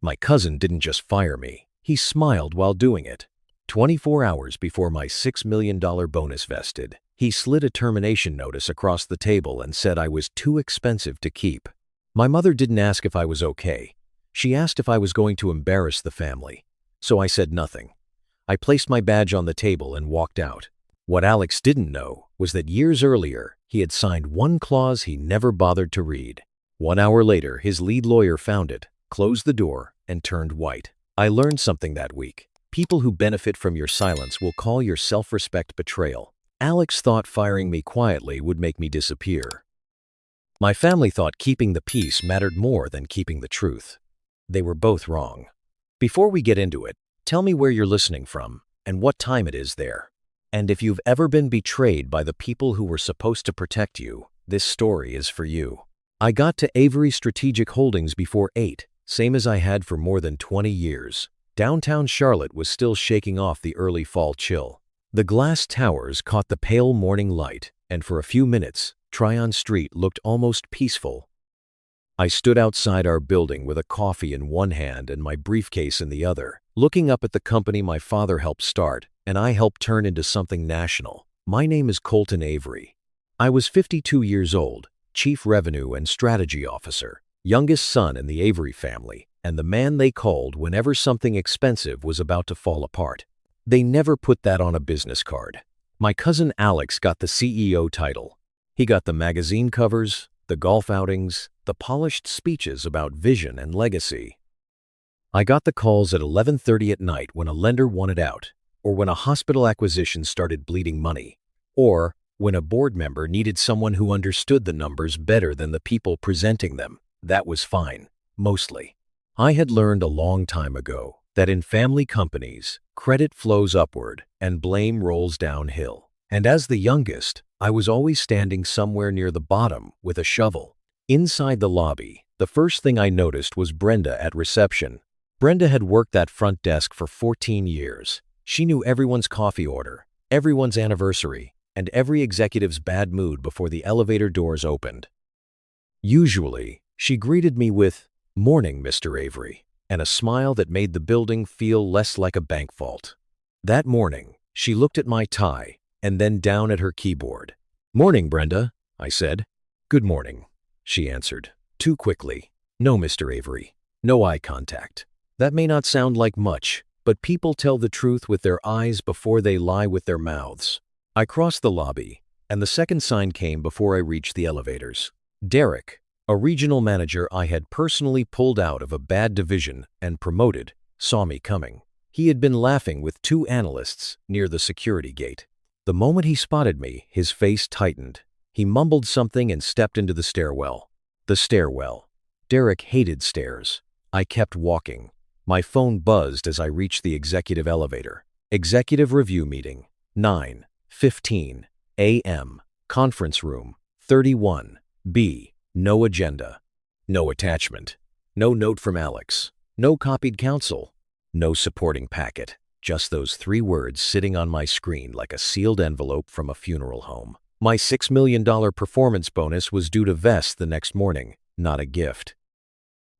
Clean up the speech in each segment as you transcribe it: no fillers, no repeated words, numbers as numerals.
My cousin didn't just fire me, he smiled while doing it. 24 hours before my $6 million bonus vested, he slid a termination notice across the table and said I was too expensive to keep. My mother didn't ask if I was okay. She asked if I was going to embarrass the family. So I said nothing. I placed my badge on the table and walked out. What Alex didn't know was that years earlier, he had signed one clause he never bothered to read. 1 hour later, his lead lawyer found it, closed the door, and turned white. I learned something that week. People who benefit from your silence will call your self-respect betrayal. Alex thought firing me quietly would make me disappear. My family thought keeping the peace mattered more than keeping the truth. They were both wrong. Before we get into it, tell me where you're listening from and what time it is there. And if you've ever been betrayed by the people who were supposed to protect you, this story is for you. I got to Avery Strategic Holdings before 8, same as I had for more than 20 years. Downtown Charlotte was still shaking off the early fall chill. The glass towers caught the pale morning light, and for a few minutes, Tryon Street looked almost peaceful. I stood outside our building with a coffee in one hand and my briefcase in the other, looking up at the company my father helped start and I helped turn into something national. My name is Colton Avery. I was 52 years old, Chief Revenue and Strategy Officer, youngest son in the Avery family, and the man they called whenever something expensive was about to fall apart. They never put that on a business card. My cousin Alex got the CEO title. He got the magazine covers, the golf outings, the polished speeches about vision and legacy. I got the calls at 11:30 at night when a lender wanted out, or when a hospital acquisition started bleeding money, or when a board member needed someone who understood the numbers better than the people presenting them. That was fine, mostly. I had learned a long time ago that in family companies, credit flows upward and blame rolls downhill. And as the youngest, I was always standing somewhere near the bottom with a shovel. Inside the lobby, the first thing I noticed was Brenda at reception. Brenda had worked that front desk for 14 years. She knew everyone's coffee order, everyone's anniversary, and every executive's bad mood before the elevator doors opened. Usually, she greeted me with, "Morning, Mr. Avery," and a smile that made the building feel less like a bank vault. That morning, she looked at my tie and then down at her keyboard. "Morning, Brenda," I said. "Good morning," she answered, too quickly. "No, Mr. Avery." No eye contact. That may not sound like much, but people tell the truth with their eyes before they lie with their mouths. I crossed the lobby, and the second sign came before I reached the elevators. Derek, a regional manager I had personally pulled out of a bad division and promoted, saw me coming. He had been laughing with two analysts near the security gate. The moment he spotted me, his face tightened. He mumbled something and stepped into the stairwell. The stairwell. Derek hated stairs. I kept walking. My phone buzzed as I reached the executive elevator. Executive review meeting, 9:15 a.m. Conference room, 31B. No agenda. No attachment. No note from Alex. No copied counsel. No supporting packet. Just those 3 words sitting on my screen like a sealed envelope from a funeral home. My $6 million performance bonus was due to vest the next morning, not a gift.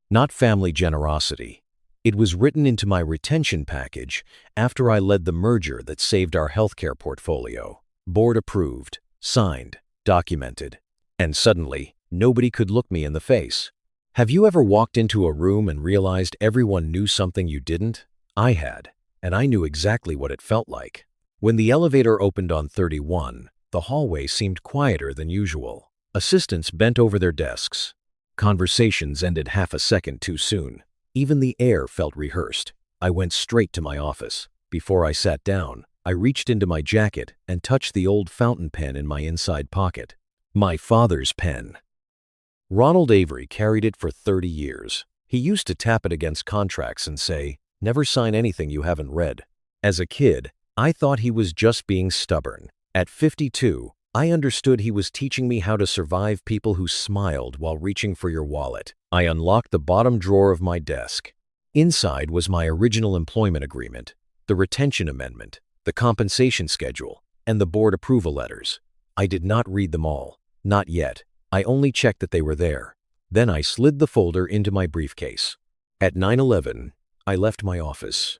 Not family generosity. It was written into my retention package after I led the merger that saved our healthcare portfolio. Board approved, signed, documented. And suddenly, nobody could look me in the face. Have you ever walked into a room and realized everyone knew something you didn't? I had, and I knew exactly what it felt like. When the elevator opened on 31, the hallway seemed quieter than usual. Assistants bent over their desks. Conversations ended half a second too soon. Even the air felt rehearsed. I went straight to my office. Before I sat down, I reached into my jacket and touched the old fountain pen in my inside pocket. My father's pen. Ronald Avery carried it for 30 years. He used to tap it against contracts and say, "Never sign anything you haven't read." As a kid, I thought he was just being stubborn. At 52, I understood he was teaching me how to survive people who smiled while reaching for your wallet. I unlocked the bottom drawer of my desk. Inside was my original employment agreement, the retention amendment, the compensation schedule, and the board approval letters. I did not read them all. Not yet. I only checked that they were there. Then I slid the folder into my briefcase. At 9:11, I left my office.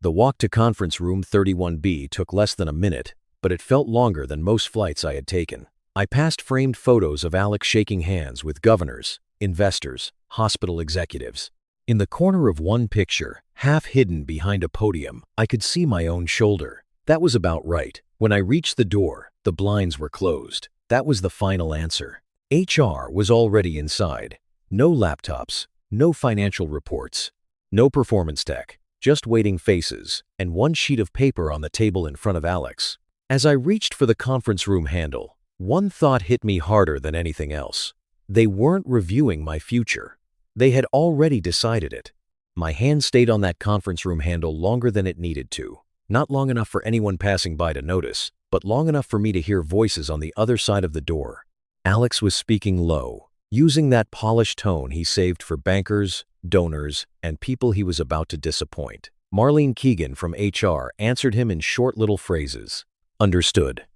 The walk to conference room 31B took less than a minute, but it felt longer than most flights I had taken. I passed framed photos of Alex shaking hands with governors, investors, hospital executives. In the corner of one picture, half hidden behind a podium, I could see my own shoulder. That was about right. When I reached the door, the blinds were closed. That was the final answer. HR was already inside. No laptops, no financial reports, no performance tech, just waiting faces, and one sheet of paper on the table in front of Alex. As I reached for the conference room handle, one thought hit me harder than anything else. They weren't reviewing my future. They had already decided it. My hand stayed on that conference room handle longer than it needed to. Not long enough for anyone passing by to notice, but long enough for me to hear voices on the other side of the door. Alex was speaking low, using that polished tone he saved for bankers, donors, and people he was about to disappoint. Marlene Keegan from HR answered him in short little phrases. Understood.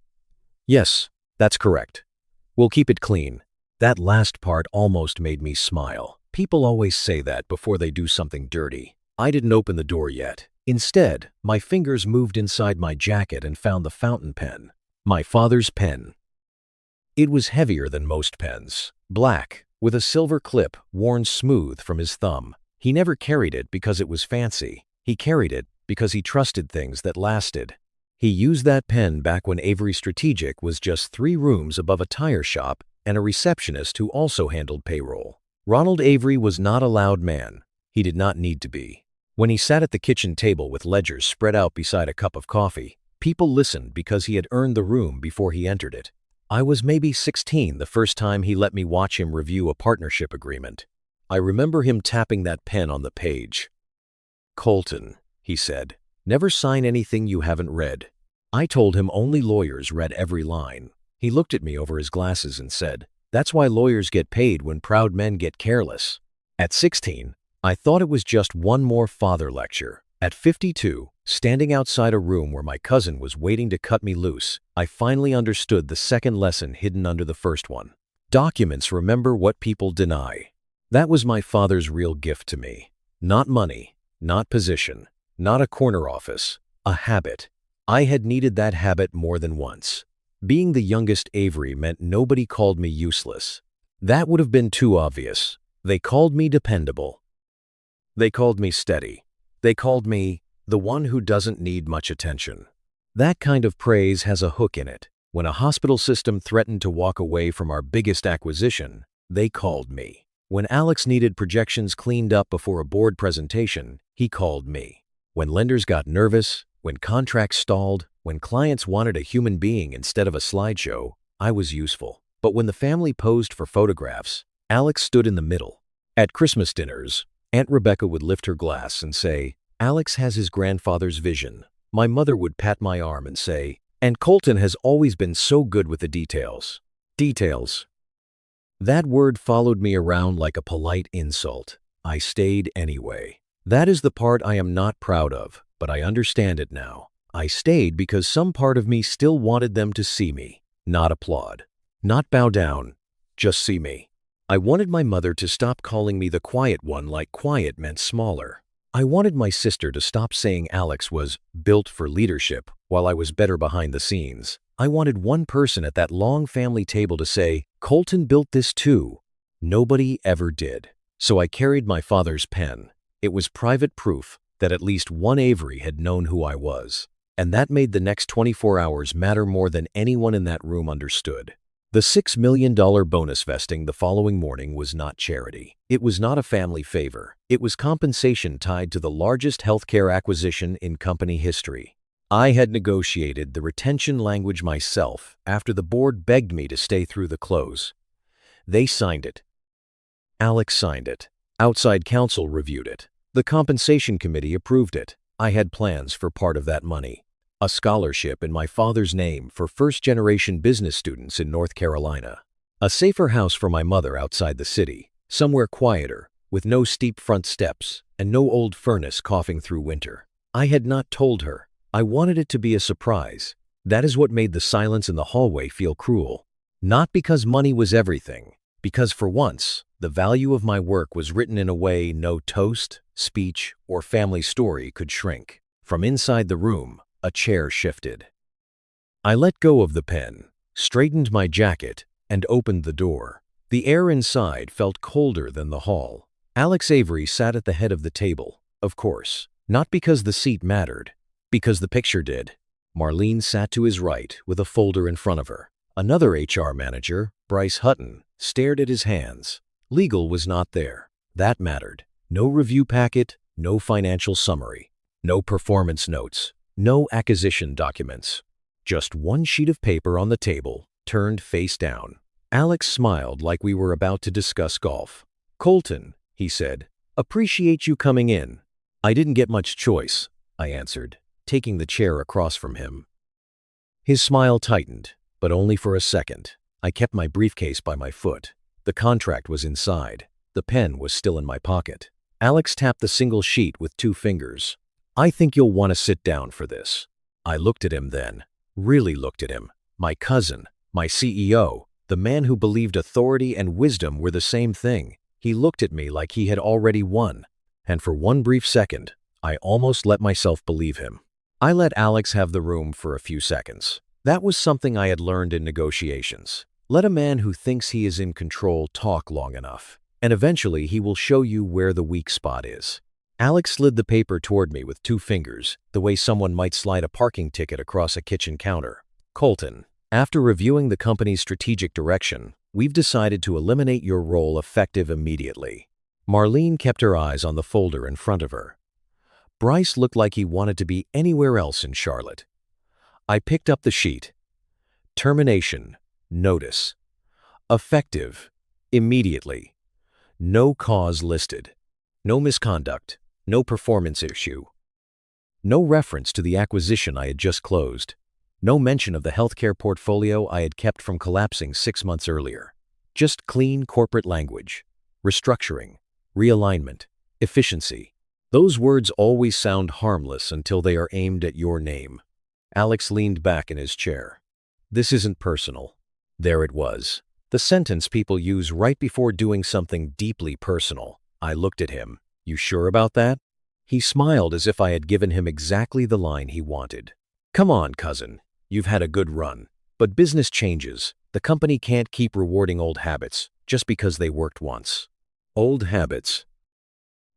Yes, that's correct. We'll keep it clean. That last part almost made me smile. People always say that before they do something dirty. I didn't open the door yet. Instead, my fingers moved inside my jacket and found the fountain pen. My father's pen. It was heavier than most pens. Black, with a silver clip worn smooth from his thumb. He never carried it because it was fancy. He carried it because he trusted things that lasted. He used that pen back when Avery Strategic was just 3 rooms above a tire shop and a receptionist who also handled payroll. Ronald Avery was not a loud man. He did not need to be. When he sat at the kitchen table with ledgers spread out beside a cup of coffee, people listened because he had earned the room before he entered it. I was maybe 16 the first time he let me watch him review a partnership agreement. I remember him tapping that pen on the page. "Colton," he said, "never sign anything you haven't read." I told him only lawyers read every line. He looked at me over his glasses and said, "That's why lawyers get paid when proud men get careless." At 16, I thought it was just one more father lecture. At 52, standing outside a room where my cousin was waiting to cut me loose, I finally understood the second lesson hidden under the first one. Documents remember what people deny. That was my father's real gift to me. Not money, not position, not a corner office, a habit. I had needed that habit more than once. Being the youngest Avery meant nobody called me useless. That would have been too obvious. They called me dependable. They called me steady. They called me the one who doesn't need much attention. That kind of praise has a hook in it. When a hospital system threatened to walk away from our biggest acquisition, they called me. When Alex needed projections cleaned up before a board presentation, he called me. When lenders got nervous, when contracts stalled, when clients wanted a human being instead of a slideshow, I was useful. But when the family posed for photographs, Alex stood in the middle. At Christmas dinners, Aunt Rebecca would lift her glass and say, "Alex has his grandfather's vision." My mother would pat my arm and say, "And Colton has always been so good with the details." Details. That word followed me around like a polite insult. I stayed anyway. That is the part I am not proud of, but I understand it now. I stayed because some part of me still wanted them to see me, not applaud, not bow down, just see me. I wanted my mother to stop calling me the quiet one like quiet meant smaller. I wanted my sister to stop saying Alex was built for leadership while I was better behind the scenes. I wanted one person at that long family table to say, "Colton built this too." Nobody ever did. So I carried my father's pen. It was private proof that at least one Avery had known who I was. And that made the next 24 hours matter more than anyone in that room understood. The $6 million bonus vesting the following morning was not charity. It was not a family favor. It was compensation tied to the largest healthcare acquisition in company history. I had negotiated the retention language myself after the board begged me to stay through the close. They signed it. Alex signed it. Outside counsel reviewed it. The compensation committee approved it. I had plans for part of that money. A scholarship in my father's name for first-generation business students in North Carolina. A safer house for my mother outside the city, somewhere quieter, with no steep front steps and no old furnace coughing through winter. I had not told her. I wanted it to be a surprise. That is what made the silence in the hallway feel cruel. Not because money was everything, because for once, The value of my work was written in a way no toast, speech, or family story could shrink. From inside the room, a chair shifted. I let go of the pen, straightened my jacket, and opened the door. The air inside felt colder than the hall. Alex Avery sat at the head of the table, of course, not because the seat mattered, because the picture did. Marlene sat to his right with a folder in front of her. Another HR manager, Bryce Hutton, stared at his hands. Legal was not there. That mattered. No review packet, no financial summary, no performance notes, no acquisition documents. Just one sheet of paper on the table, turned face down. Alex smiled like we were about to discuss golf. "Colton," he said, "appreciate you coming in." "I didn't get much choice," I answered, taking the chair across from him. His smile tightened, but only for a second. I kept my briefcase by my foot. The contract was inside. The pen was still in my pocket. Alex tapped the single sheet with 2 fingers. "I think you'll want to sit down for this." I looked at him then, really looked at him. My cousin, my CEO, the man who believed authority and wisdom were the same thing. He looked at me like he had already won. And for one brief second, I almost let myself believe him. I let Alex have the room for a few seconds. That was something I had learned in negotiations. Let a man who thinks he is in control talk long enough, and eventually he will show you where the weak spot is. Alex slid the paper toward me with 2 fingers, the way someone might slide a parking ticket across a kitchen counter. "Colton, after reviewing the company's strategic direction, we've decided to eliminate your role effective immediately." Marlene kept her eyes on the folder in front of her. Bryce looked like he wanted to be anywhere else in Charlotte. I picked up the sheet. Termination. Notice. Effective. Immediately. No cause listed. No misconduct. No performance issue. No reference to the acquisition I had just closed. No mention of the healthcare portfolio I had kept from collapsing 6 months earlier. Just clean corporate language. Restructuring. Realignment. Efficiency. Those words always sound harmless until they are aimed at your name. Alex leaned back in his chair. "This isn't personal." There it was. The sentence people use right before doing something deeply personal. I looked at him. "You sure about that?" He smiled as if I had given him exactly the line he wanted. "Come on, cousin. You've had a good run. But business changes. The company can't keep rewarding old habits just because they worked once." Old habits.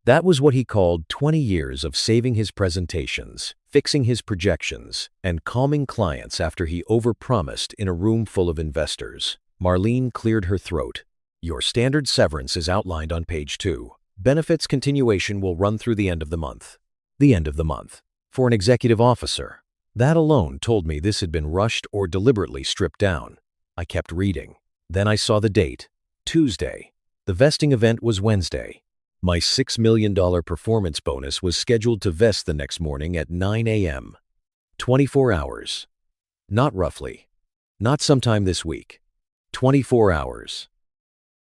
That was what he called 20 years of saving his presentations, fixing his projections, and calming clients after he overpromised in a room full of investors. Marlene cleared her throat. "Your standard severance is outlined on page 2. Benefits continuation will run through the end of the month." The end of the month. For an executive officer. That alone told me this had been rushed or deliberately stripped down. I kept reading. Then I saw the date. Tuesday. The vesting event was Wednesday. My $6 million performance bonus was scheduled to vest the next morning at 9 a.m. 24 hours. Not roughly. Not sometime this week. 24 hours.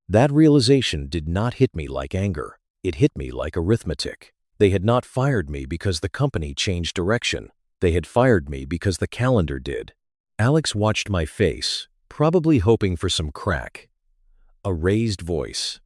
That realization did not hit me like anger. It hit me like arithmetic. They had not fired me because the company changed direction. They had fired me because the calendar did. Alex watched my face, probably hoping for some crack. A raised voice.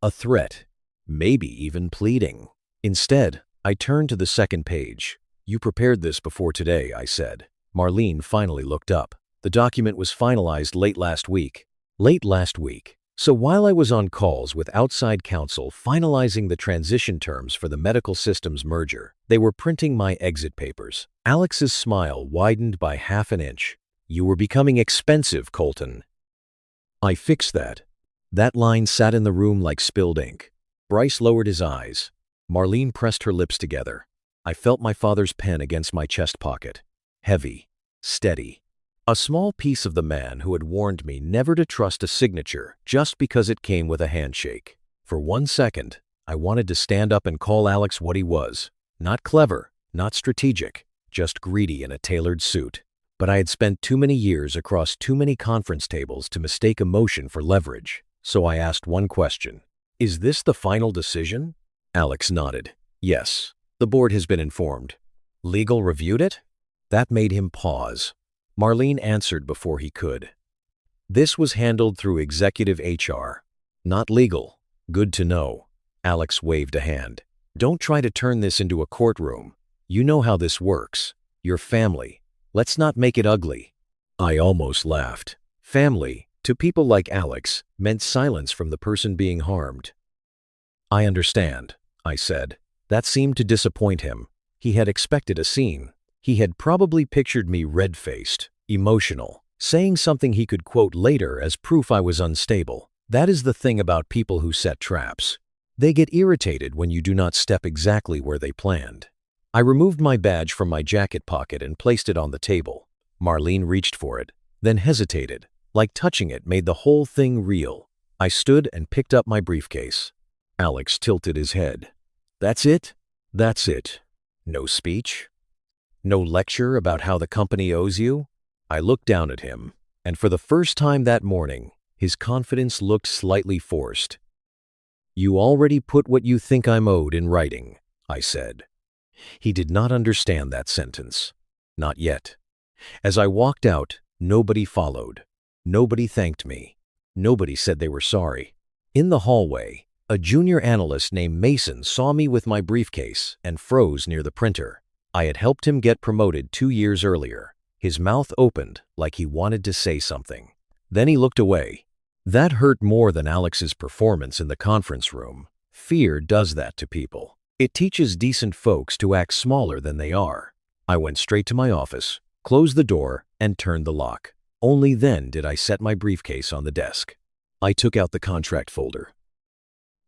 A threat. Maybe even pleading. Instead, I turned to the second page. "You prepared this before today," I said. Marlene finally looked up. "The document was finalized late last week." Late last week. So while I was on calls with outside counsel finalizing the transition terms for the medical systems merger, they were printing my exit papers. Alex's smile widened by half an inch. "You were becoming expensive, Colton." I fixed that. That line sat in the room like spilled ink. Bryce lowered his eyes. Marlene pressed her lips together. I felt my father's pen against my chest pocket. Heavy. Steady. A small piece of the man who had warned me never to trust a signature just because it came with a handshake. For 1 second, I wanted to stand up and call Alex what he was. Not clever, not strategic, just greedy in a tailored suit. But I had spent too many years across too many conference tables to mistake emotion for leverage. So I asked one question. "Is this the final decision?" Alex nodded. "Yes, the board has been informed." "Legal reviewed it?" That made him pause. Marlene answered before he could. "This was handled through executive HR. Not legal. Good to know. Alex waved a hand. Don't try to turn this into a courtroom. You know how this works. Your family. Let's not make it ugly. I almost laughed. Family, to people like Alex, meant silence from the person being harmed. I understand, I said. That seemed to disappoint him. He had expected a scene. He had probably pictured me red-faced, emotional, saying something he could quote later as proof I was unstable. That is the thing about people who set traps. They get irritated when you do not step exactly where they planned. I removed my badge from my jacket pocket and placed it on the table. Marlene reached for it, then hesitated. Like touching it made the whole thing real. I stood and picked up my briefcase. Alex tilted his head. That's it? That's it. No speech? No lecture about how the company owes you? I looked down at him, and for the first time that morning, his confidence looked slightly forced. You already put what you think I'm owed in writing, I said. He did not understand that sentence. Not yet. As I walked out, nobody followed. Nobody thanked me. Nobody said they were sorry. In the hallway, a junior analyst named Mason saw me with my briefcase and froze near the printer. I had helped him get promoted 2 years earlier. His mouth opened like he wanted to say something. Then he looked away. That hurt more than Alex's performance in the conference room. Fear does that to people. It teaches decent folks to act smaller than they are. I went straight to my office, closed the door, and turned the lock. Only then did I set my briefcase on the desk. I took out the contract folder.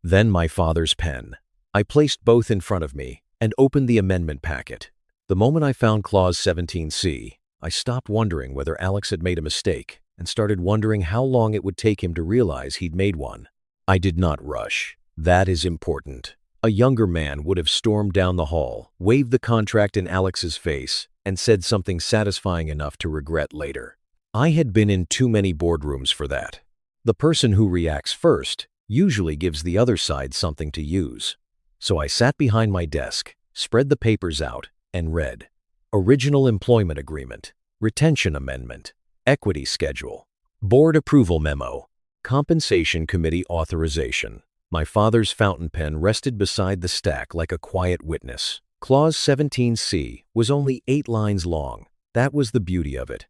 Then my father's pen. I placed both in front of me and opened the amendment packet. The moment I found Clause 17C, I stopped wondering whether Alex had made a mistake and started wondering how long it would take him to realize he'd made one. I did not rush. That is important. A younger man would have stormed down the hall, waved the contract in Alex's face, and said something satisfying enough to regret later. I had been in too many boardrooms for that. The person who reacts first usually gives the other side something to use. So I sat behind my desk, spread the papers out, and read. Original Employment Agreement, Retention Amendment, Equity Schedule, Board Approval Memo, Compensation Committee Authorization. My father's fountain pen rested beside the stack like a quiet witness. Clause 17C was only 8 lines long. That was the beauty of it.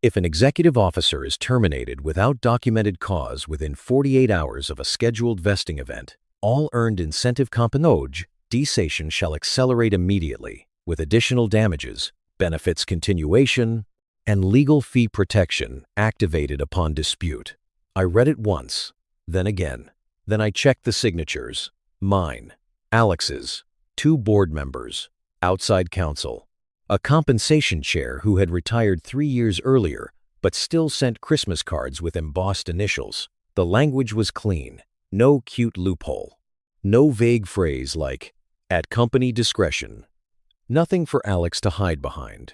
If an executive officer is terminated without documented cause within 48 hours of a scheduled vesting event, all earned incentive compensation shall accelerate immediately, with additional damages, benefits continuation, and legal fee protection activated upon dispute. I read it once, then again. Then I checked the signatures. Mine, Alex's, 2 board members, outside counsel, a compensation chair who had retired 3 years earlier but still sent Christmas cards with embossed initials. The language was clean, no cute loophole, no vague phrase like, at company discretion. Nothing for Alex to hide behind.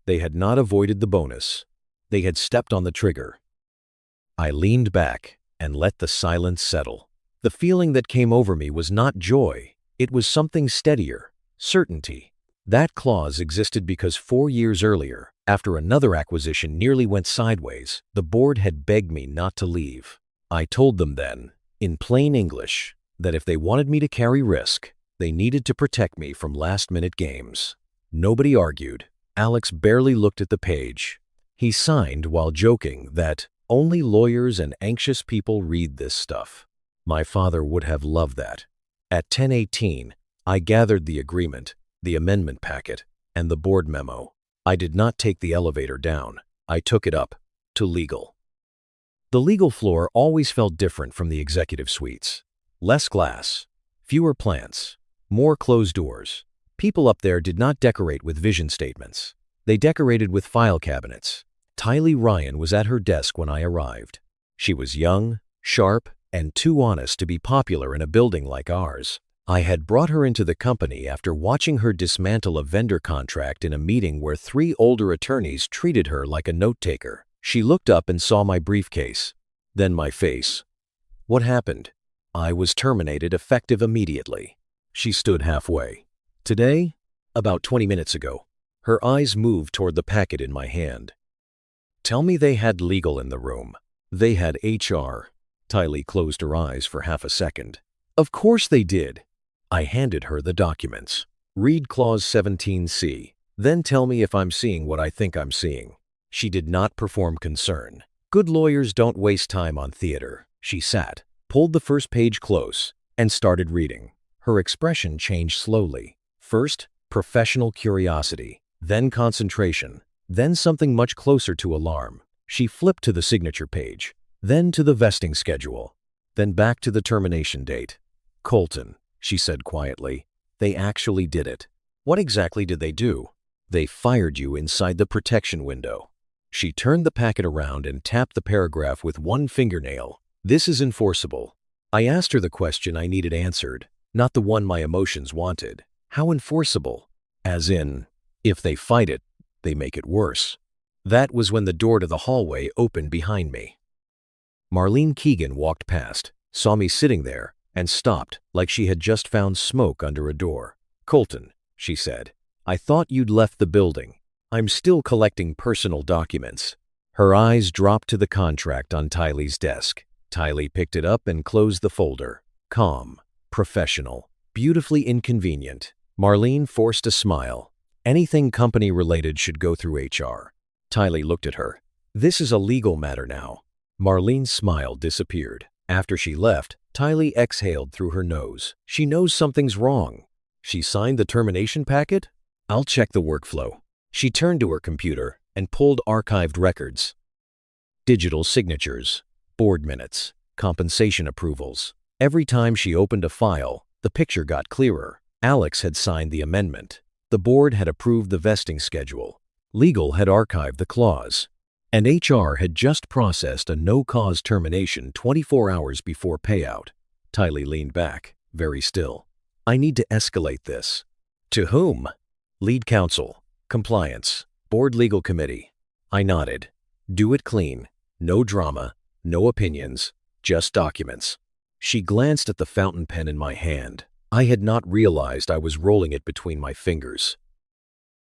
They had not avoided the bonus. They had stepped on the trigger. I leaned back and let the silence settle. The feeling that came over me was not joy. It was something steadier, certainty. That clause existed because 4 years earlier, after another acquisition nearly went sideways, the board had begged me not to leave. I told them then, in plain English, that if they wanted me to carry risk, they needed to protect me from last-minute games. Nobody argued. Alex barely looked at the page. He signed while joking that only lawyers and anxious people read this stuff. My father would have loved that. At 10:18, I gathered the agreement, the amendment packet, and the board memo. I did not take the elevator down. I took it up to legal. The legal floor always felt different from the executive suites. Less glass, fewer plants, more closed doors. People up there did not decorate with vision statements. They decorated with file cabinets. Tylee Ryan was at her desk when I arrived. She was young, sharp, and too honest to be popular in a building like ours. I had brought her into the company after watching her dismantle a vendor contract in a meeting where 3 older attorneys treated her like a note-taker. She looked up and saw my briefcase, then my face. What happened? I was terminated effective immediately. She stood halfway. Today? About 20 minutes ago. Her eyes moved toward the packet in my hand. Tell me they had legal in the room. They had HR. Tylee closed her eyes for half a second. Of course they did. I handed her the documents. Read Clause 17C, then tell me if I'm seeing what I think I'm seeing. She did not perform concern. Good lawyers don't waste time on theater. She sat, pulled the first page close, and started reading. Her expression changed slowly. First, professional curiosity, then concentration, then something much closer to alarm. She flipped to the signature page, then to the vesting schedule, then back to the termination date. Colton, she said quietly, they actually did it. What exactly did they do? They fired you inside the protection window. She turned the packet around and tapped the paragraph with one fingernail. This is enforceable. I asked her the question I needed answered, not the one my emotions wanted. How enforceable? As in, if they fight it, they make it worse. That was when the door to the hallway opened behind me. Marlene Keegan walked past, saw me sitting there, and stopped like she had just found smoke under a door. Colton, she said, I thought you'd left the building. I'm still collecting personal documents. Her eyes dropped to the contract on Tylee's desk. Tylee picked it up and closed the folder. Calm, professional, beautifully inconvenient. Marlene forced a smile. Anything company-related should go through HR. Tylee looked at her. This is a legal matter now. Marlene's smile disappeared. After she left, Tylee exhaled through her nose. She knows something's wrong. She signed the termination packet? I'll check the workflow. She turned to her computer and pulled archived records. Digital signatures, board minutes, compensation approvals. Every time she opened a file, the picture got clearer. Alex had signed the amendment. The board had approved the vesting schedule. Legal had archived the clause. And HR had just processed a no-cause termination 24 hours before payout. Tylee leaned back, very still. I need to escalate this. To whom? Lead counsel, compliance, board legal committee. I nodded. Do it clean. No drama, no opinions, just documents. She glanced at the fountain pen in my hand. I had not realized I was rolling it between my fingers.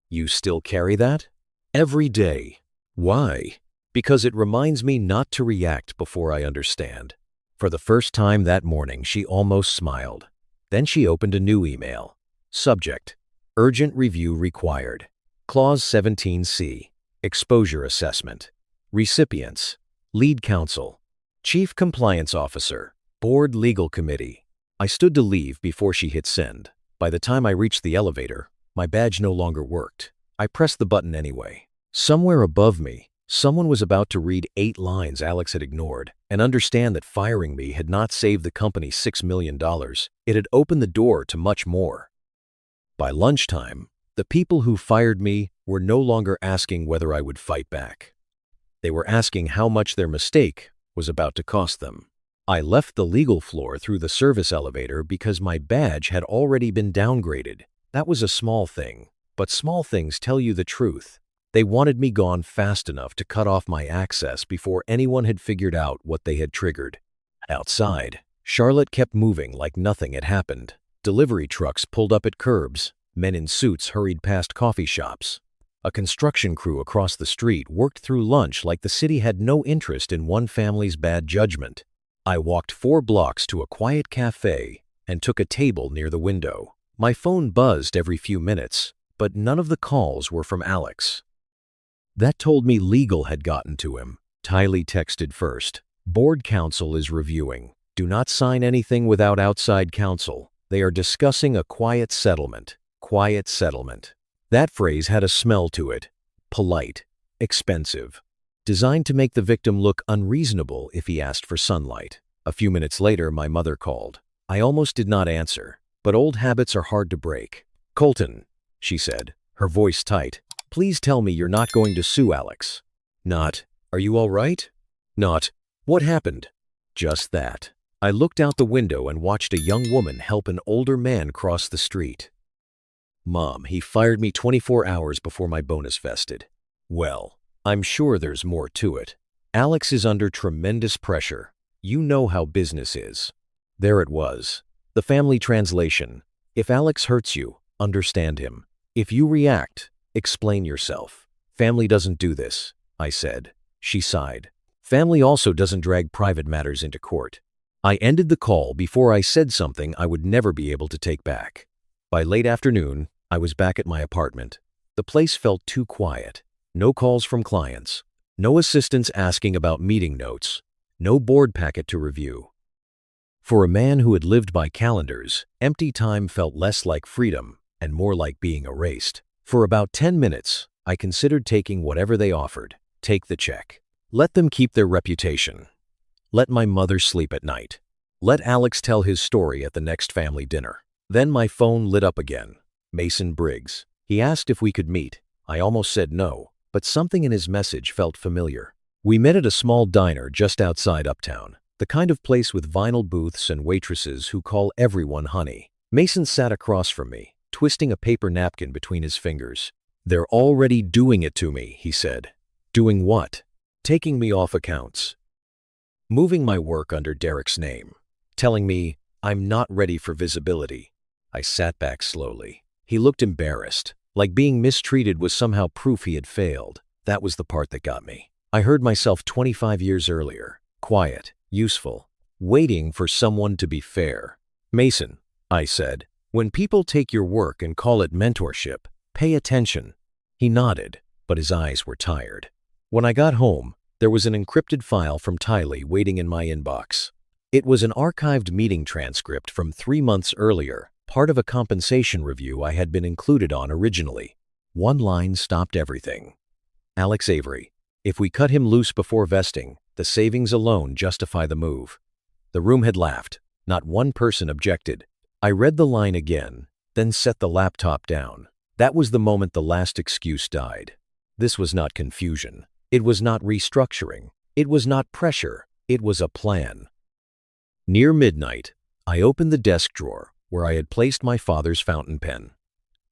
You still carry that? Every day. Why? Because it reminds me not to react before I understand. For the first time that morning, she almost smiled. Then she opened a new email. Subject: Urgent review required. Clause 17C. Exposure assessment. Recipients: Lead counsel, Chief Compliance Officer, Board Legal Committee. I stood to leave before she hit send. By the time I reached the elevator, my badge no longer worked. I pressed the button anyway. Somewhere above me, someone was about to read 8 lines Alex had ignored and understand that firing me had not saved the company $6 million. It had opened the door to much more. By lunchtime, the people who fired me were no longer asking whether I would fight back. They were asking how much their mistake was about to cost them. I left the legal floor through the service elevator because my badge had already been downgraded. That was a small thing, but small things tell you the truth. They wanted me gone fast enough to cut off my access before anyone had figured out what they had triggered. Outside, Charlotte kept moving like nothing had happened. Delivery trucks pulled up at curbs. Men in suits hurried past coffee shops. A construction crew across the street worked through lunch like the city had no interest in one family's bad judgment. I walked 4 blocks to a quiet cafe and took a table near the window. My phone buzzed every few minutes, but none of the calls were from Alex. That told me legal had gotten to him. Tylee texted first. Board counsel is reviewing. Do not sign anything without outside counsel. They are discussing a quiet settlement. Quiet settlement. That phrase had a smell to it. Polite. Expensive. Designed to make the victim look unreasonable if he asked for sunlight. A few minutes later, my mother called. I almost did not answer, but old habits are hard to break. Colton, she said, her voice tight. Please tell me you're not going to sue Alex. Not. Are you all right? Not. What happened? Just that. I looked out the window and watched a young woman help an older man cross the street. Mom, he fired me 24 hours before my bonus vested. Well, I'm sure there's more to it. Alex is under tremendous pressure. You know how business is. There it was. The family translation. If Alex hurts you, understand him. If you react, explain yourself. Family doesn't do this, I said. She sighed. Family also doesn't drag private matters into court. I ended the call before I said something I would never be able to take back. By late afternoon, I was back at my apartment. The place felt too quiet. No calls from clients. No assistants asking about meeting notes. No board packet to review. For a man who had lived by calendars, empty time felt less like freedom and more like being erased. For about 10 minutes, I considered taking whatever they offered. Take the check. Let them keep their reputation. Let my mother sleep at night. Let Alex tell his story at the next family dinner. Then my phone lit up again. Mason Briggs. He asked if we could meet. I almost said no, but something in his message felt familiar. We met at a small diner just outside Uptown, the kind of place with vinyl booths and waitresses who call everyone honey. Mason sat across from me, twisting a paper napkin between his fingers. "They're already doing it to me," he said. "Doing what?" "Taking me off accounts. Moving my work under Derek's name. Telling me I'm not ready for visibility." I sat back slowly. He looked embarrassed, like being mistreated was somehow proof he had failed. That was the part that got me. I heard myself 25 years earlier, quiet, useful, waiting for someone to be fair. "Mason," I said, "when people take your work and call it mentorship, pay attention." He nodded, but his eyes were tired. When I got home, there was an encrypted file from Tylee waiting in my inbox. It was an archived meeting transcript from 3 months earlier, part of a compensation review I had been included on originally. One line stopped everything. "Alex Avery, if we cut him loose before vesting, the savings alone justify the move." The room had laughed. Not one person objected. I read the line again, then set the laptop down. That was the moment the last excuse died. This was not confusion. It was not restructuring. It was not pressure. It was a plan. Near midnight, I opened the desk drawer where I had placed my father's fountain pen.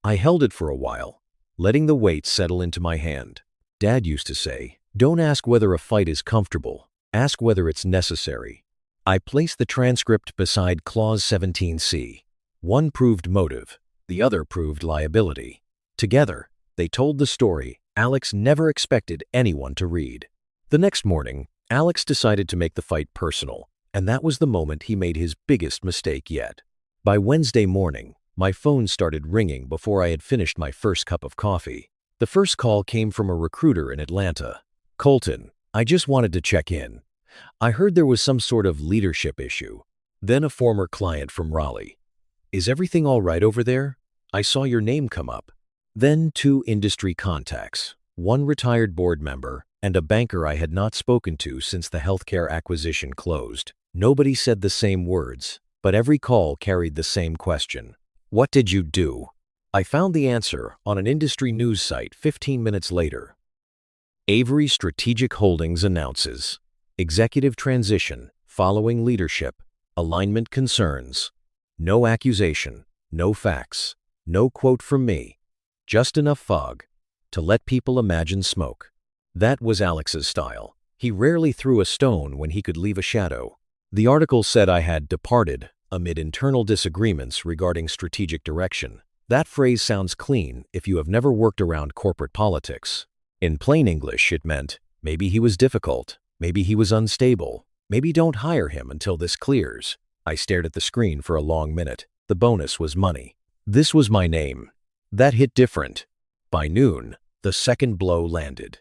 I held it for a while, letting the weight settle into my hand. Dad used to say, "Don't ask whether a fight is comfortable. Ask whether it's necessary." I placed the transcript beside Clause 17C. One proved motive, the other proved liability. Together, they told the story Alex never expected anyone to read. The next morning, Alex decided to make the fight personal, and that was the moment he made his biggest mistake yet. By Wednesday morning, my phone started ringing before I had finished my first cup of coffee. The first call came from a recruiter in Atlanta. "Colton, I just wanted to check in. I heard there was some sort of leadership issue." Then a former client from Raleigh. "Is everything all right over there? I saw your name come up." Then 2 industry contacts, one retired board member and a banker I had not spoken to since the healthcare acquisition closed. Nobody said the same words, but every call carried the same question. "What did you do?" I found the answer on an industry news site 15 minutes later. Avery Strategic Holdings announces executive transition following leadership, alignment concerns. No accusation, no facts, no quote from me. Just enough fog to let people imagine smoke. That was Alex's style. He rarely threw a stone when he could leave a shadow. The article said I had departed amid internal disagreements regarding strategic direction. That phrase sounds clean if you have never worked around corporate politics. In plain English, it meant maybe he was difficult, maybe he was unstable, maybe don't hire him until this clears. I stared at the screen for a long minute. The bonus was money. This was my name. That hit different. By noon, the second blow landed.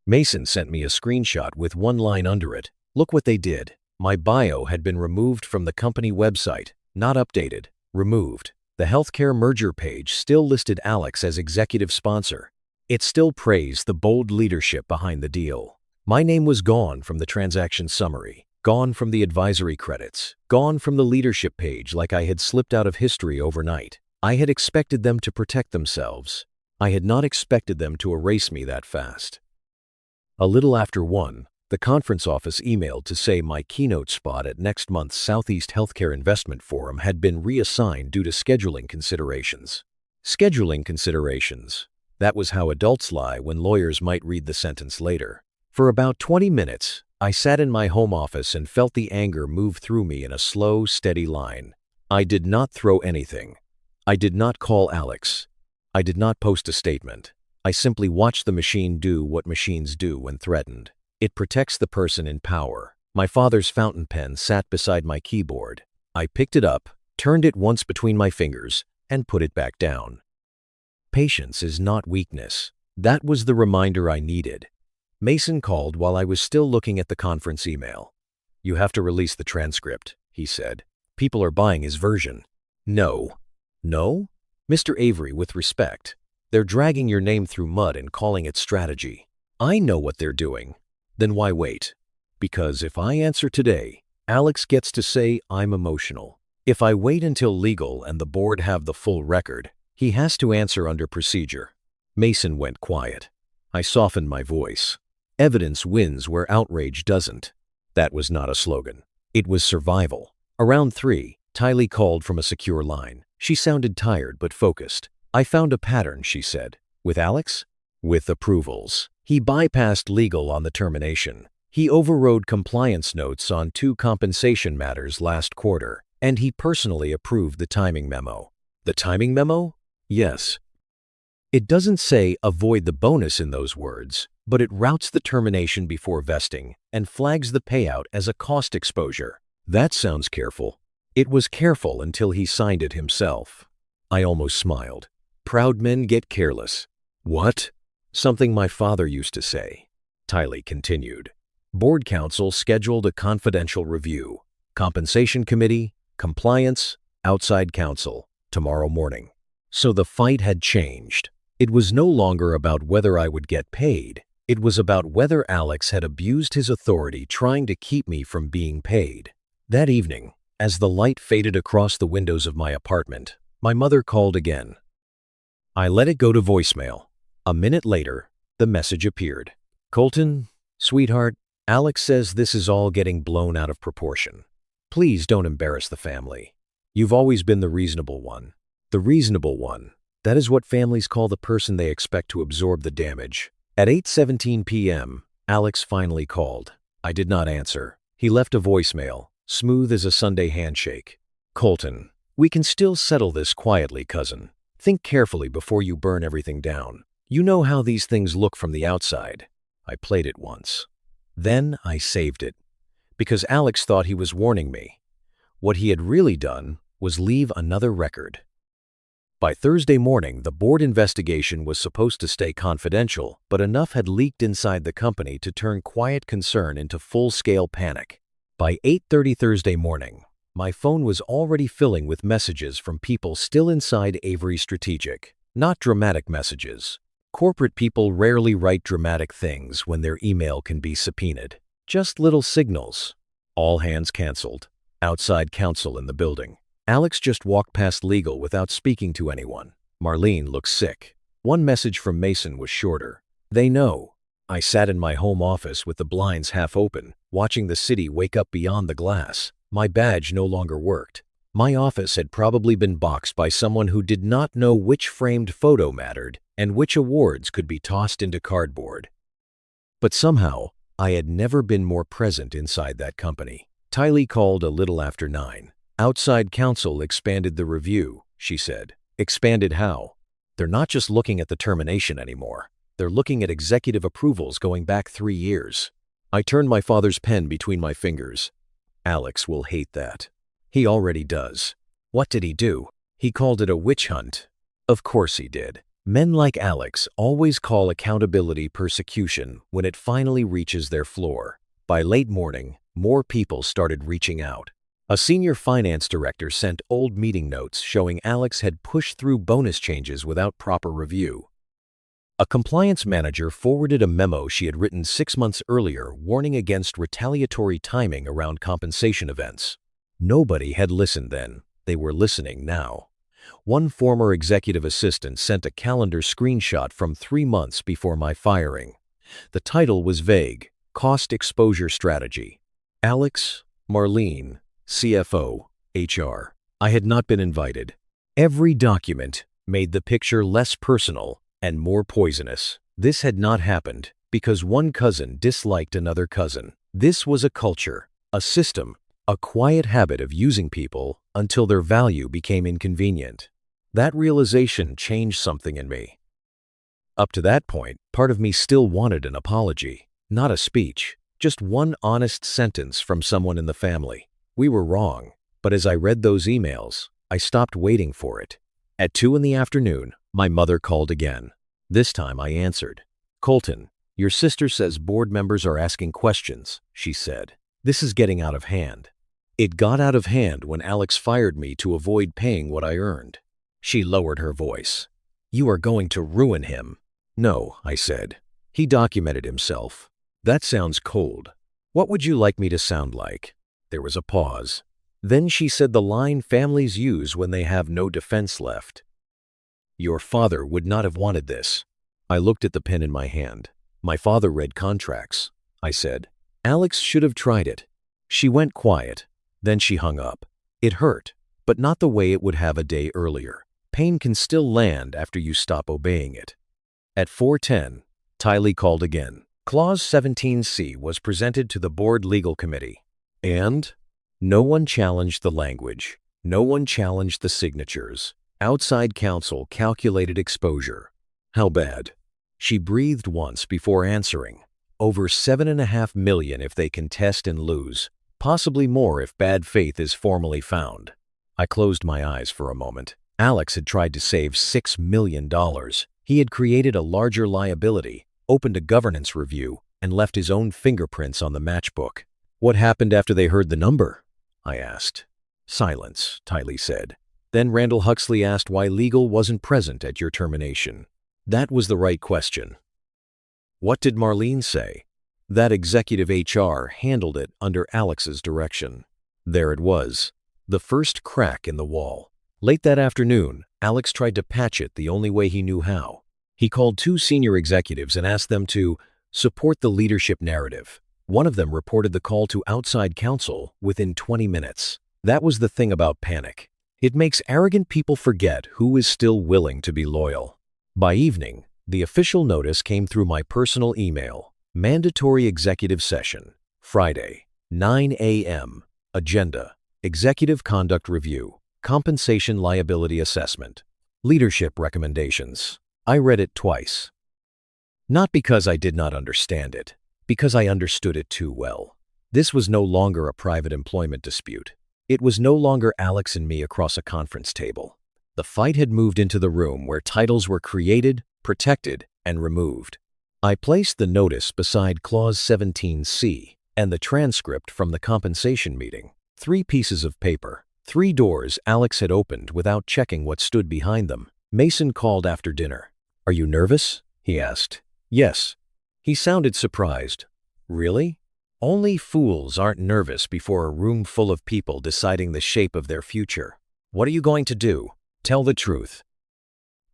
Mason sent me a screenshot with one line under it. Look what they did. My bio had been removed from the company website, not updated, removed. The healthcare merger page still listed Alex as executive sponsor. It still praised the bold leadership behind the deal. My name was gone from the transaction summary, gone from the advisory credits, gone from the leadership page like I had slipped out of history overnight. I had expected them to protect themselves. I had not expected them to erase me that fast. A little after 1, the conference office emailed to say my keynote spot at next month's Southeast Healthcare Investment Forum had been reassigned due to scheduling considerations. Scheduling considerations. That was how adults lie when lawyers might read the sentence later. For about 20 minutes, I sat in my home office and felt the anger move through me in a slow, steady line. I did not throw anything. I did not call Alex. I did not post a statement. I simply watched the machine do what machines do when threatened. It protects the person in power. My father's fountain pen sat beside my keyboard. I picked it up, turned it once between my fingers, and put it back down. Patience is not weakness. That was the reminder I needed. Mason called while I was still looking at the conference email. "You have to release the transcript," he said. "People are buying his version." No. No? Mr. Avery, with respect. They're dragging your name through mud and calling it strategy. I know what they're doing. Then why wait? Because if I answer today, Alex gets to say I'm emotional. If I wait until legal and the board have the full record, he has to answer under procedure. Mason went quiet. I softened my voice. Evidence wins where outrage doesn't. That was not a slogan. It was survival. Around 3, Tylee called from a secure line. She sounded tired but focused. "I found a pattern," she said. "With Alex?" "With approvals. He bypassed legal on the termination. He overrode compliance notes on 2 compensation matters last quarter, and he personally approved the timing memo." "The timing memo?" "Yes." It doesn't say avoid the bonus in those words, but it routes the termination before vesting and flags the payout as a cost exposure. That sounds careful. It was careful until he signed it himself. I almost smiled. Proud men get careless. What? Something my father used to say. Tylee continued. Board counsel scheduled a confidential review. Compensation committee, compliance, outside counsel, tomorrow morning. So the fight had changed. It was no longer about whether I would get paid. It was about whether Alex had abused his authority trying to keep me from being paid. That evening, as the light faded across the windows of my apartment, my mother called again. I let it go to voicemail. A minute later, the message appeared. "Colton, sweetheart, Alex says this is all getting blown out of proportion. Please don't embarrass the family. You've always been the reasonable one. The reasonable one. That is what families call the person they expect to absorb the damage." At 8:17 p.m., Alex finally called. I did not answer. He left a voicemail, smooth as a Sunday handshake. "Colton, we can still settle this quietly, cousin. Think carefully before you burn everything down. You know how these things look from the outside." I played it once. Then I saved it. Because Alex thought he was warning me. What he had really done was leave another record. By Thursday morning, the board investigation was supposed to stay confidential, but enough had leaked inside the company to turn quiet concern into full-scale panic. By 8:30 Thursday morning, my phone was already filling with messages from people still inside Avery Strategic. Not dramatic messages. Corporate people rarely write dramatic things when their email can be subpoenaed. Just little signals. All hands canceled. Outside counsel in the building. Alex just walked past legal without speaking to anyone. Marlene looked sick. One message from Mason was shorter. "They know." I sat in my home office with the blinds half open, watching the city wake up beyond the glass. My badge no longer worked. My office had probably been boxed by someone who did not know which framed photo mattered and which awards could be tossed into cardboard. But somehow, I had never been more present inside that company. Tylee called a little after 9. "Outside counsel expanded the review," she said. "Expanded how?" "They're not just looking at the termination anymore. They're looking at executive approvals going back 3 years. I turned my father's pen between my fingers. Alex will hate that. He already does. What did he do? He called it a witch hunt. Of course he did. Men like Alex always call accountability persecution when it finally reaches their floor. By late morning, more people started reaching out. A senior finance director sent old meeting notes showing Alex had pushed through bonus changes without proper review. A compliance manager forwarded a memo she had written 6 months earlier warning against retaliatory timing around compensation events. Nobody had listened then. They were listening now. One former executive assistant sent a calendar screenshot from 3 months before my firing. The title was vague, Cost Exposure Strategy. Alex, Marlene, CFO, HR. I had not been invited. Every document made the picture less personal and more poisonous. This had not happened because one cousin disliked another cousin. This was a culture, a system, a quiet habit of using people until their value became inconvenient. That realization changed something in me. Up to that point, part of me still wanted an apology. Not a speech, just one honest sentence from someone in the family. We were wrong, but as I read those emails, I stopped waiting for it. At 2 in the afternoon, my mother called again. This time I answered. "Colton, your sister says board members are asking questions," she said. "This is getting out of hand." It got out of hand when Alex fired me to avoid paying what I earned. She lowered her voice. "You are going to ruin him." "No," I said. "He documented himself." "That sounds cold. What would you like me to sound like?" There was a pause. Then she said the line families use when they have no defense left. "Your father would not have wanted this." I looked at the pen in my hand. "My father read contracts," I said. "Alex should have tried it." She went quiet. Then she hung up. It hurt, but not the way it would have a day earlier. Pain can still land after you stop obeying it. At 4:10, Tylee called again. Clause 17C was presented to the board legal committee. And no one challenged the language. No one challenged the signatures. Outside counsel calculated exposure. How bad? She breathed once before answering. Over $7.5 million if they contest and lose. Possibly more if bad faith is formally found. I closed my eyes for a moment. Alex had tried to save $6 million. He had created a larger liability, opened a governance review, and left his own fingerprints on the matchbook. "What happened after they heard the number?" I asked. "Silence," Tylee said. Then Randall Huxley asked why legal wasn't present at your termination. That was the right question. What did Marlene say? That executive HR handled it under Alex's direction. There it was, the first crack in the wall. Late that afternoon, Alex tried to patch it the only way he knew how. He called 2 senior executives and asked them to support the leadership narrative. One of them reported the call to outside counsel within 20 minutes. That was the thing about panic. It makes arrogant people forget who is still willing to be loyal. By evening, the official notice came through my personal email. Mandatory executive session, Friday, 9 a.m. Agenda, executive conduct review, compensation liability assessment, leadership recommendations. I read it twice. Not because I did not understand it, because I understood it too well. This was no longer a private employment dispute. It was no longer Alex and me across a conference table. The fight had moved into the room where titles were created, protected, and removed. I placed the notice beside Clause 17C and the transcript from the compensation meeting. 3 pieces of paper, 3 doors Alex had opened without checking what stood behind them. Mason called after dinner. "Are you nervous?" he asked. "Yes." He sounded surprised. "Really?" Only fools aren't nervous before a room full of people deciding the shape of their future. "What are you going to do?" "Tell the truth.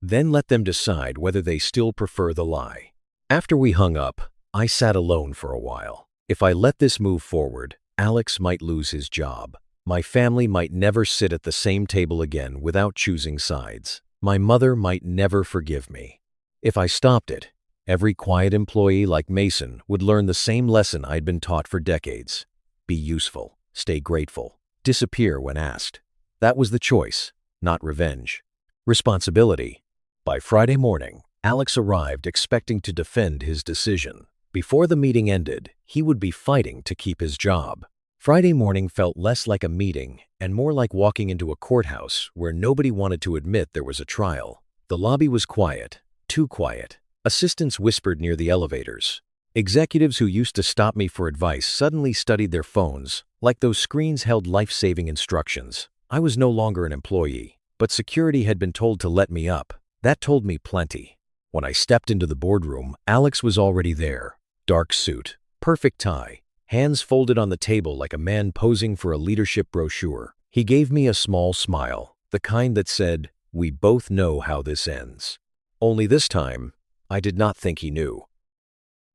Then let them decide whether they still prefer the lie." After we hung up, I sat alone for a while. If I let this move forward, Alex might lose his job. My family might never sit at the same table again without choosing sides. My mother might never forgive me. If I stopped it, every quiet employee like Mason would learn the same lesson I'd been taught for decades. Be useful, stay grateful, disappear when asked. That was the choice, not revenge. Responsibility. By Friday morning, Alex arrived expecting to defend his decision. Before the meeting ended, he would be fighting to keep his job. Friday morning felt less like a meeting and more like walking into a courthouse where nobody wanted to admit there was a trial. The lobby was quiet, too quiet. Assistants whispered near the elevators. Executives who used to stop me for advice suddenly studied their phones, like those screens held life-saving instructions. I was no longer an employee, but security had been told to let me up. That told me plenty. When I stepped into the boardroom, Alex was already there. Dark suit, perfect tie, hands folded on the table like a man posing for a leadership brochure. He gave me a small smile, the kind that said, "We both know how this ends." Only this time, I did not think he knew.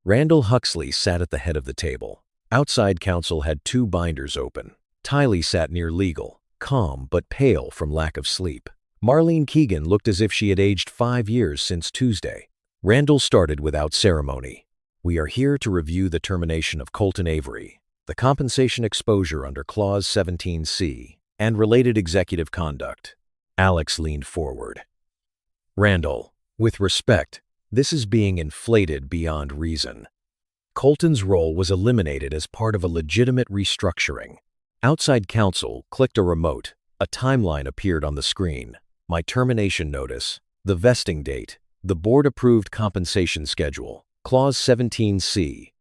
Randall Huxley sat at the head of the table. Outside counsel had 2 binders open. Tylee sat near legal, calm but pale from lack of sleep. Marlene Keegan looked as if she had aged 5 years since Tuesday. Randall started without ceremony. "We are here to review the termination of Colton Avery, the compensation exposure under Clause 17C, and related executive conduct." Alex leaned forward. "Randall, with respect, this is being inflated beyond reason." Colton's role was eliminated as part of a legitimate restructuring. Outside counsel clicked a remote. A timeline appeared on the screen. My termination notice, the vesting date, the board-approved compensation schedule, Clause 17C.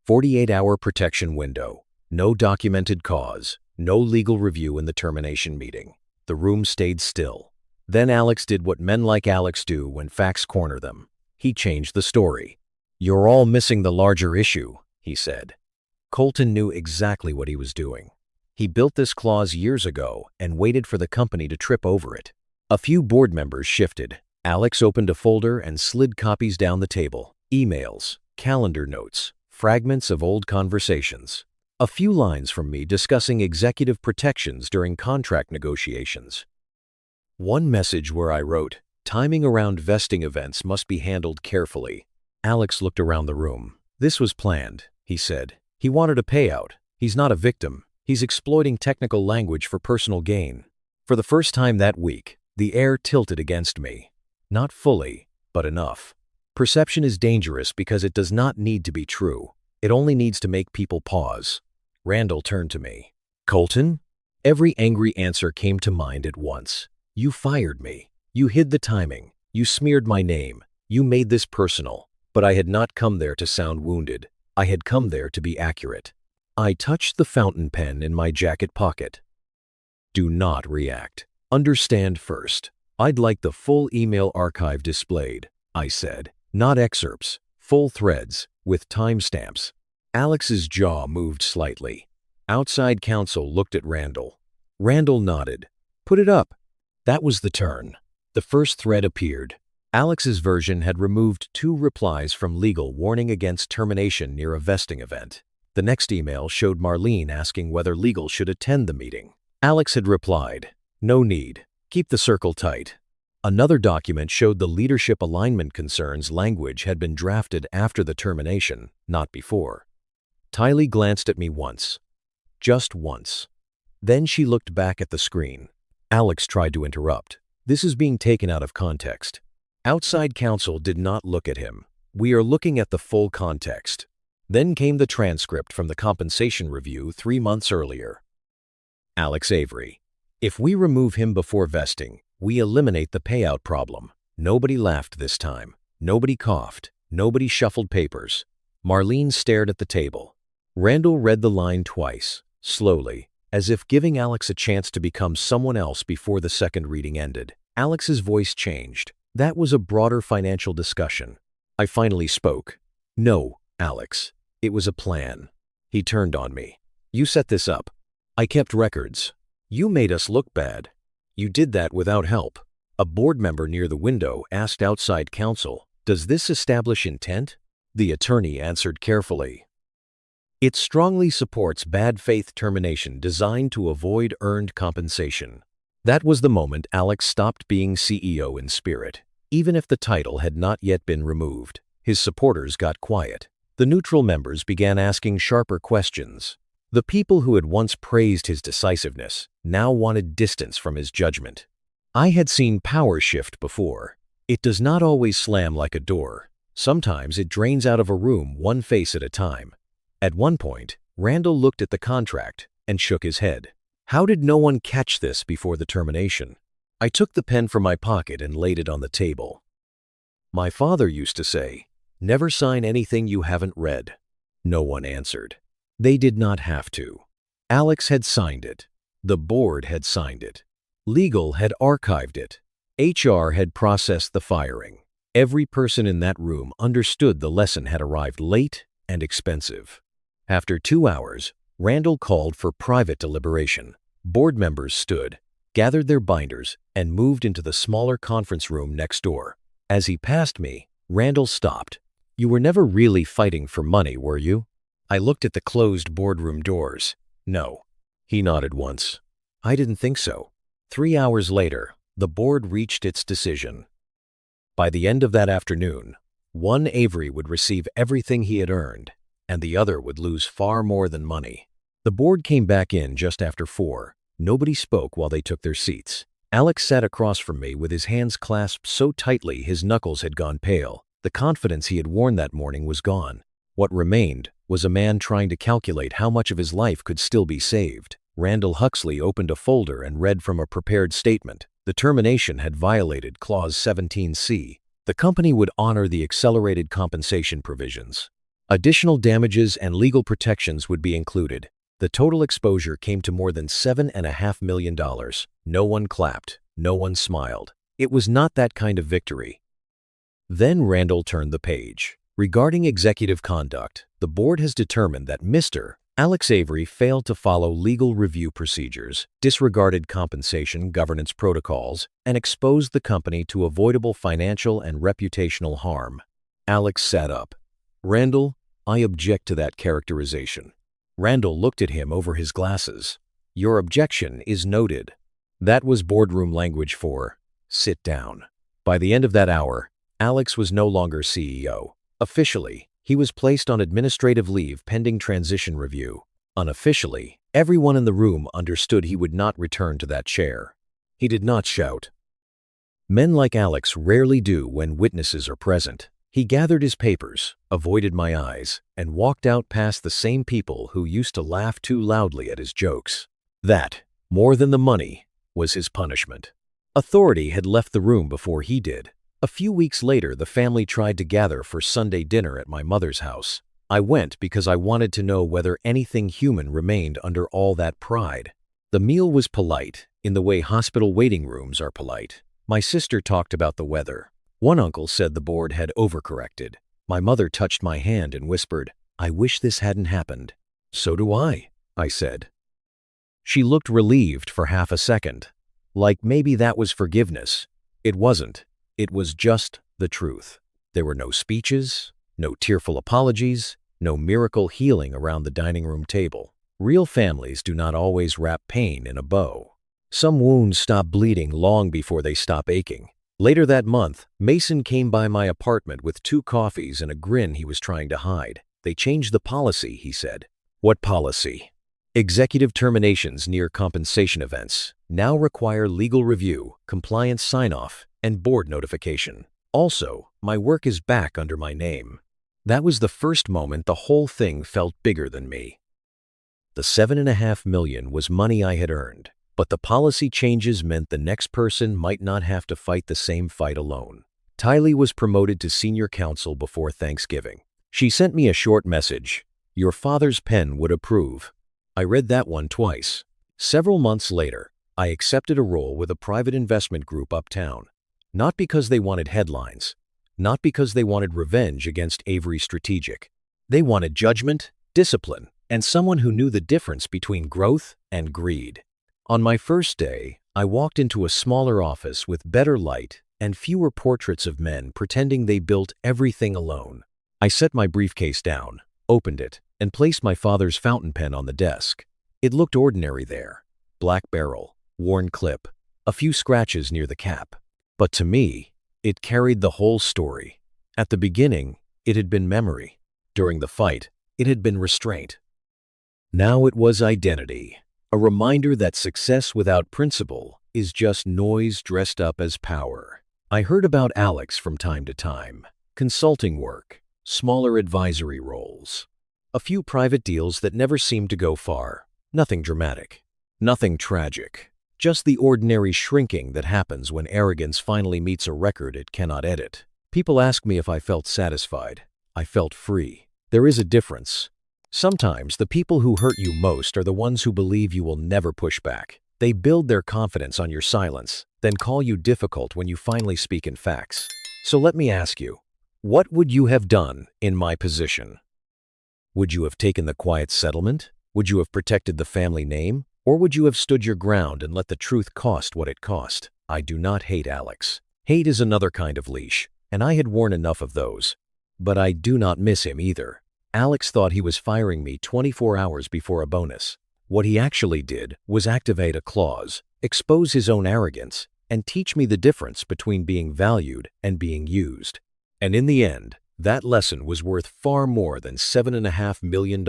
48-hour protection window. No documented cause. No legal review in the termination meeting. The room stayed still. Then Alex did what men like Alex do when facts corner them. He changed the story. "You're all missing the larger issue," he said. Colton knew exactly what he was doing. He built this clause years ago and waited for the company to trip over it. A few board members shifted. Alex opened a folder and slid copies down the table. Emails, calendar notes, fragments of old conversations. A few lines from me discussing executive protections during contract negotiations. One message where I wrote, "Timing around vesting events must be handled carefully." Alex looked around the room. "This was planned," he said. "He wanted a payout. He's not a victim. He's exploiting technical language for personal gain." For the first time that week, the air tilted against me. Not fully, but enough. Perception is dangerous because it does not need to be true. It only needs to make people pause. Randall turned to me. "Colton?" Every angry answer came to mind at once. "You fired me. You hid the timing. You smeared my name. You made this personal." But I had not come there to sound wounded. I had come there to be accurate. I touched the fountain pen in my jacket pocket. "Do not react. Understand first. I'd like the full email archive displayed," I said. "Not excerpts, full threads, with timestamps." Alex's jaw moved slightly. Outside counsel looked at Randall. Randall nodded. "Put it up." That was the turn. The first thread appeared. Alex's version had removed 2 replies from legal warning against termination near a vesting event. The next email showed Marlene asking whether legal should attend the meeting. Alex had replied, "No need. Keep the circle tight." Another document showed the leadership alignment concerns language had been drafted after the termination, not before. Tylee glanced at me once. Just once. Then she looked back at the screen. Alex tried to interrupt. "This is being taken out of context." Outside counsel did not look at him. "We are looking at the full context." Then came the transcript from the compensation review 3 months earlier. Alex Avery. "If we remove him before vesting, we eliminate the payout problem." Nobody laughed this time. Nobody coughed. Nobody shuffled papers. Marlene stared at the table. Randall read the line twice, slowly, as if giving Alex a chance to become someone else before the second reading ended. Alex's voice changed. That was a broader financial discussion. I finally spoke. "No, Alex. It was a plan." He turned on me. "You set this up. I kept records. You made us look bad. You did that without help." A board member near the window asked outside counsel, "Does this establish intent?" The attorney answered carefully. "It strongly supports bad faith termination designed to avoid earned compensation." That was the moment Alex stopped being CEO in spirit. Even if the title had not yet been removed, his supporters got quiet. The neutral members began asking sharper questions. The people who had once praised his decisiveness now wanted distance from his judgment. I had seen power shift before. It does not always slam like a door. Sometimes it drains out of a room one face at a time. At one point, Randall looked at the contract and shook his head. How did no one catch this before the termination? I took the pen from my pocket and laid it on the table. "My father used to say, 'Never sign anything you haven't read.'" No one answered. They did not have to. Alex had signed it. The board had signed it. Legal had archived it. HR had processed the firing. Every person in that room understood the lesson had arrived late and expensive. After 2 hours, Randall called for private deliberation. Board members stood, gathered their binders, and moved into the smaller conference room next door. As he passed me, Randall stopped. "You were never really fighting for money, were you?" I looked at the closed boardroom doors. "No." He nodded once. "I didn't think so." 3 hours later, the board reached its decision. By the end of that afternoon, one Avery would receive everything he had earned, and the other would lose far more than money. The board came back in just after 4. Nobody spoke while they took their seats. Alex sat across from me with his hands clasped so tightly his knuckles had gone pale. The confidence he had worn that morning was gone. What remained was a man trying to calculate how much of his life could still be saved. Randall Huxley opened a folder and read from a prepared statement. The termination had violated Clause 17C. The company would honor the accelerated compensation provisions. Additional damages and legal protections would be included. The total exposure came to more than $7.5 million. No one clapped. No one smiled. It was not that kind of victory. Then Randall turned the page. Regarding executive conduct, the board has determined that Mr. Alex Avery failed to follow legal review procedures, disregarded compensation governance protocols, and exposed the company to avoidable financial and reputational harm. Alex sat up. Randall, I object to that characterization. Randall looked at him over his glasses. Your objection is noted. That was boardroom language for, sit down. By the end of that hour, Alex was no longer CEO. Officially, he was placed on administrative leave pending transition review. Unofficially, everyone in the room understood he would not return to that chair. He did not shout. Men like Alex rarely do when witnesses are present. He gathered his papers, avoided my eyes, and walked out past the same people who used to laugh too loudly at his jokes. That, more than the money, was his punishment. Authority had left the room before he did. A few weeks later, the family tried to gather for Sunday dinner at my mother's house. I went because I wanted to know whether anything human remained under all that pride. The meal was polite, in the way hospital waiting rooms are polite. My sister talked about the weather. One uncle said the board had overcorrected. My mother touched my hand and whispered, I wish this hadn't happened. So do I said. She looked relieved for half a second, like maybe that was forgiveness. It wasn't. It was just the truth. There were no speeches, no tearful apologies, no miracle healing around the dining room table. Real families do not always wrap pain in a bow. Some wounds stop bleeding long before they stop aching. Later that month, Mason came by my apartment with 2 coffees and a grin he was trying to hide. They changed the policy, he said. What policy? Executive terminations near compensation events now require legal review, compliance sign-off, and board notification. Also, my work is back under my name. That was the first moment the whole thing felt bigger than me. The $7.5 million was money I had earned, but the policy changes meant the next person might not have to fight the same fight alone. Tylee was promoted to senior counsel before Thanksgiving. She sent me a short message. Your father's pen would approve. I read that one twice. Several months later, I accepted a role with a private investment group uptown. Not because they wanted headlines, not because they wanted revenge against Avery Strategic. They wanted judgment, discipline, and someone who knew the difference between growth and greed. On my first day, I walked into a smaller office with better light and fewer portraits of men pretending they built everything alone. I set my briefcase down, opened it, and placed my father's fountain pen on the desk. It looked ordinary there. Black barrel, worn clip, a few scratches near the cap. But to me, it carried the whole story. At the beginning, it had been memory. During the fight, it had been restraint. Now it was identity, a reminder that success without principle is just noise dressed up as power. I heard about Alex from time to time. Consulting work, smaller advisory roles. A few private deals that never seemed to go far. Nothing dramatic. Nothing tragic. Just the ordinary shrinking that happens when arrogance finally meets a record it cannot edit. People ask me if I felt satisfied. I felt free. There is a difference. Sometimes the people who hurt you most are the ones who believe you will never push back. They build their confidence on your silence, then call you difficult when you finally speak in facts. So let me ask you, what would you have done in my position? Would you have taken the quiet settlement? Would you have protected the family name? Or would you have stood your ground and let the truth cost what it cost? I do not hate Alex. Hate is another kind of leash, and I had worn enough of those. But I do not miss him either. Alex thought he was firing me 24 hours before a bonus. What he actually did was activate a clause, expose his own arrogance, and teach me the difference between being valued and being used. And in the end, that lesson was worth far more than $7.5 million.